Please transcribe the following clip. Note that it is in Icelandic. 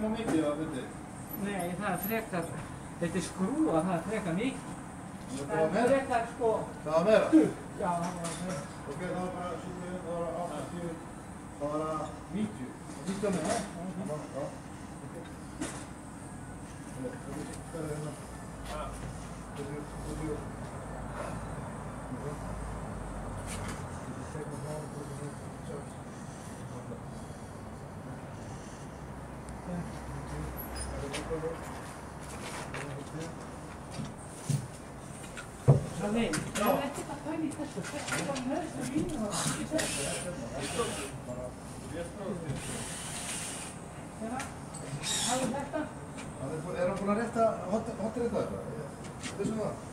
og mikið að myndi? Nei, það er frekar, þetta er skrúa, það er frekar mikið. Það var frekar sko... Það var meira? Já, það var meira. Ok, það var bara 70, það var 80, það var 90. 90 á mig, hæ? Já. Ok. Hvað er hérna? Nei, það er ekkert að pæla í þessu. Þetta var neðstu línu og ekki þessu. Hérna, hafðu þetta. Er hann búinn að rétta hottir þetta? Þessum það?